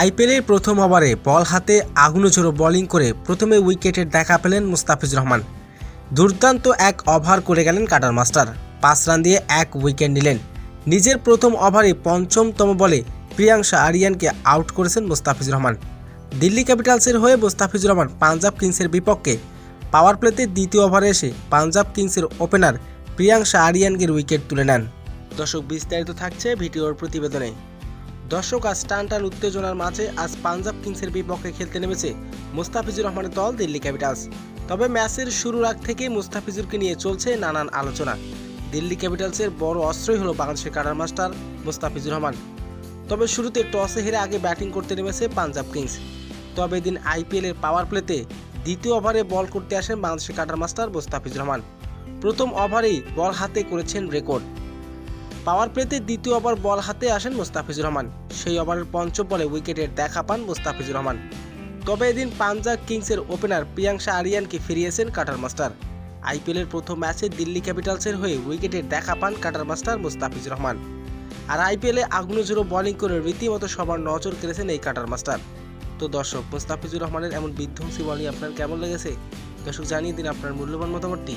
আইপিএলের প্রথম ওভারে বল হাতে আগুনঝোড়ো বোলিং করে প্রথমে উইকেটের দেখা পেলেন মুস্তাফিজুর রহমান। দুর্দান্ত এক ওভার করে গেলেন কাটার মাস্টার। 5 রান দিয়ে এক উইকেট নিলেন। নিজের প্রথম ওভারে পঞ্চমতম বলে প্রিয়াংশা আরিয়ানকে আউট করেছেন মুস্তাফিজুর রহমান। দিল্লি ক্যাপিটালসের হয়ে মুস্তাফিজুর রহমান পাঞ্জাব কিংসের বিপক্ষে পাওয়ার প্লেতে দ্বিতীয় ওভারে এসে পাঞ্জাব কিংসের ওপেনার প্রিয়াংশা আরিয়ানকে উইকেট তুলে নেন। দর্শক, বিস্তারিত থাকছে ভিডিওর প্রতিবেদনে। দর্শক, আজ টান উত্তেজনার মাঝে আজ পাঞ্জাব কিংসের বিপক্ষে খেলতে নেমেছে মুস্তাফিজুর রহমানের দল দিল্লি ক্যাপিটালস। তবে ম্যাচের শুরুর আগ থেকেই মুস্তাফিজুরকে নিয়ে চলছে নানান আলোচনা। দিল্লি ক্যাপিটালসের বড় অস্ত্রই হলো বাংলাদেশের কাটার মাস্টার মুস্তাফিজুর রহমান। তবে শুরুতে টসে হেরে আগে ব্যাটিং করতে নেমেছে পাঞ্জাব কিংস। তবে এদিন আইপিএলের পাওয়ার প্লেতে দ্বিতীয় ওভারে বল করতে আসেন বাংলাদেশের কাটার মাস্টার মুস্তাফিজুর রহমান। প্রথম ওভারেই বল হাতে করেছেন রেকর্ড। পাওয়ার প্লেতে দ্বিতীয় ওভার বল হাতে আসেন মুস্তাফিজুর রহমান। সেই ওভারের পঞ্চম বলে উইকেটের দেখা পান মুস্তাফিজুর রহমান। তবে এদিন পাঞ্জাব কিংসের ওপেনার প্রিয়াংশা আরিয়ানকে ফিরিয়েছেন কাটার মাস্টার। আইপিএলের প্রথম ম্যাচে দিল্লি ক্যাপিটালসের হয়ে উইকেটের দেখা পান কাটার মাস্টার মুস্তাফিজুর রহমান। আর আইপিএলে আগুনঝোড়ো বোলিং করে রীতিমতো সবার নজর কেড়েছেন এই কাটার মাস্টার। তো দর্শক, মুস্তাফিজুর রহমানের এমন বিধ্বংসী বোলিং আপনার কেমন লেগেছে? দর্শক, জানিয়ে দিন আপনার মূল্যবান মতামতটি।